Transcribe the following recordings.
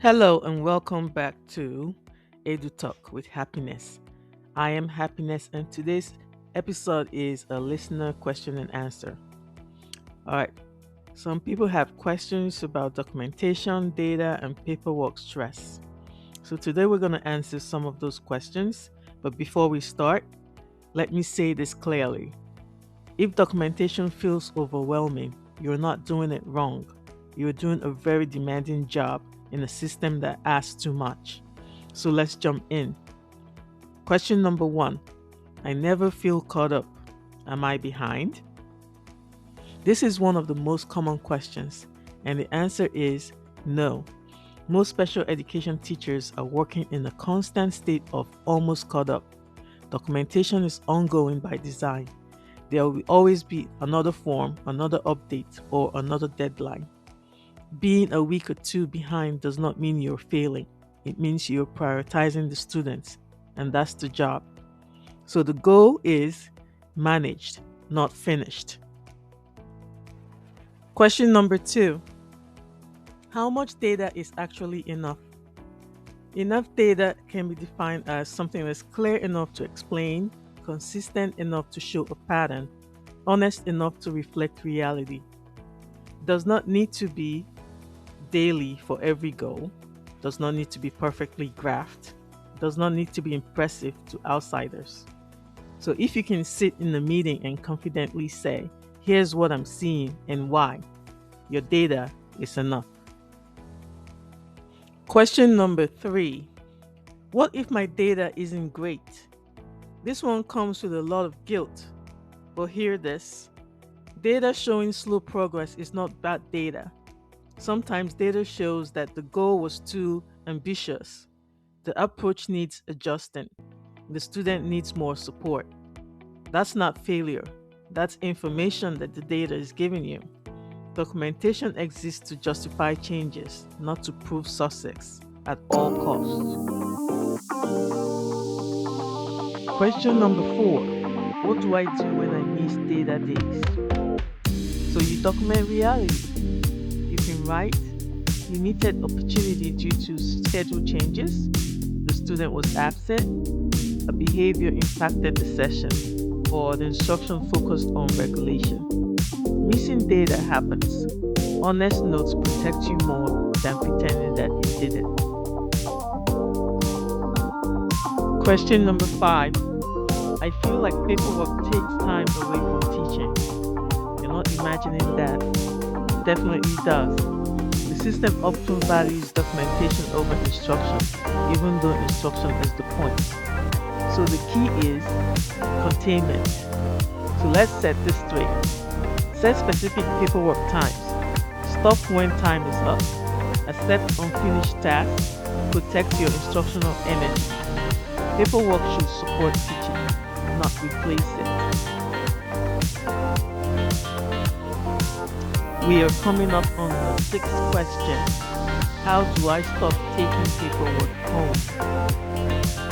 Hello and welcome back to Edu Talk with Happiness. I am Happiness, and today's episode is a listener question and answer. All right, some people have questions about documentation, data, and paperwork stress. So today we're going to answer some of those questions. But before we start, let me say this clearly. If documentation feels overwhelming, you're not doing it wrong. You're doing a very demanding job in a system that asks too much. So let's jump in. Question number one: I never feel caught up. Am I behind? This is one of the most common questions, and the answer is no. Most special education teachers are working in a constant state of almost caught up. Documentation is ongoing by design. There will always be another form, another update, or another deadline. Being a week or two behind does not mean you're failing. It means you're prioritizing the students, and that's the job. So the goal is managed, not finished. Question number two: how much data is actually enough? Enough data can be defined as something that's clear enough to explain, consistent enough to show a pattern, honest enough to reflect reality. Does not need to be daily for every goal, does not need to be perfectly graphed, does not need to be impressive to outsiders. So if you can sit in a meeting and confidently say, here's what I'm seeing and why, your data is enough. Question number three: what if my data isn't great? This one comes with a lot of guilt, but hear this. Data showing slow progress is not bad data. Sometimes data shows that the goal was too ambitious. The approach needs adjusting. The student needs more support. That's not failure. That's information that the data is giving you. Documentation exists to justify changes, not to prove success at all costs. Question number four: what do I do when I miss data days? So you document reality. You can write limited opportunity due to schedule changes, the student was absent, a behavior impacted the session, or the instruction focused on regulation. Missing data happens. Honest notes protect you more than pretending that you did it. Question number five: I feel like paperwork takes time away from teaching. You're not imagining that. It definitely does. The system often values documentation over instruction, even though instruction is the point. So the key is containment. So let's set this straight. Set specific paperwork times. Stop when time is up. Accept unfinished tasks. Protect your instructional energy. Paperwork should support teaching, not replace it. We are coming up on the sixth question. How do I stop taking paperwork home?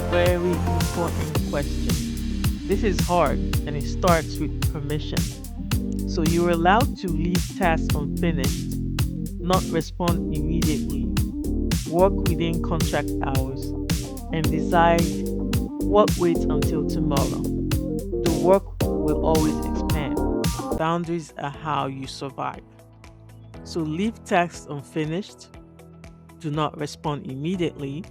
Very important question. This is hard and it starts with permission. So you're allowed to leave tasks unfinished, not respond immediately, work within contract hours, and decide what waits until tomorrow. The work will always expand. Boundaries are how you survive. So leave tasks unfinished, do not respond immediately,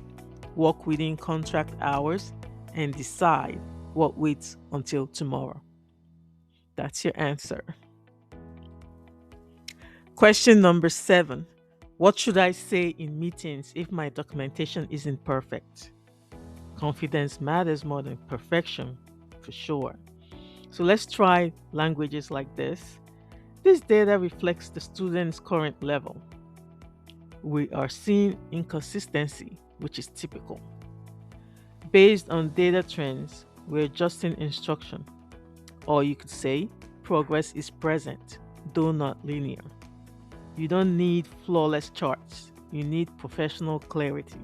work within contract hours, and decide what waits until tomorrow. That's your answer. Question number seven: what should I say in meetings if my documentation isn't perfect? Confidence matters more than perfection, for sure. So let's try languages like this. This data reflects the student's current level. We are seeing inconsistency, which is typical. Based on data trends, we're adjusting instruction. Or you could say, progress is present, though not linear. You don't need flawless charts, you need professional clarity.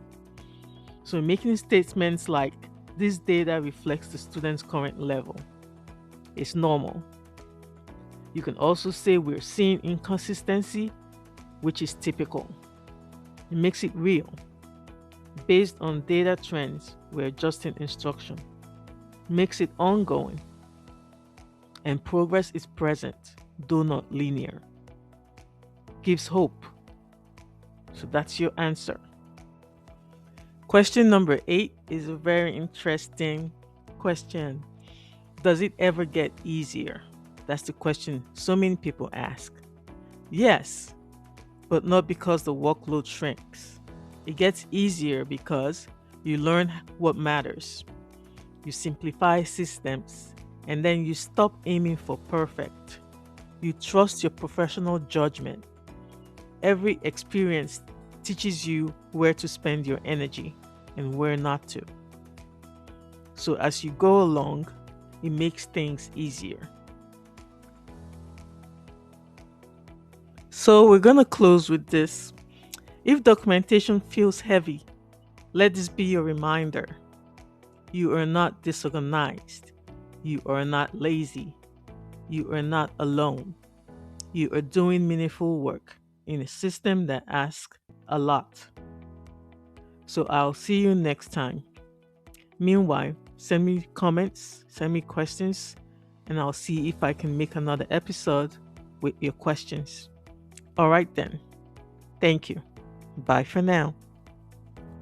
So making statements like, this data reflects the student's current level, is normal. You can also say we're seeing inconsistency, which is typical. It makes it real. Based on data trends, we're adjusting instruction. Makes it ongoing. And progress is present, though not linear. Gives hope. So that's your answer. Question number 8 is a very interesting question. Does it ever get easier? That's the question so many people ask. Yes, but not because the workload shrinks. It gets easier because you learn what matters. You simplify systems and then you stop aiming for perfect. You trust your professional judgment. Every experience teaches you where to spend your energy and where not to. So as you go along, it makes things easier. So we're going to close with this. If documentation feels heavy, let this be your reminder. You are not disorganized. You are not lazy. You are not alone. You are doing meaningful work in a system that asks a lot. So I'll see you next time. Meanwhile, send me comments, send me questions, and I'll see if I can make another episode with your questions. All right then. Thank you. Bye for now.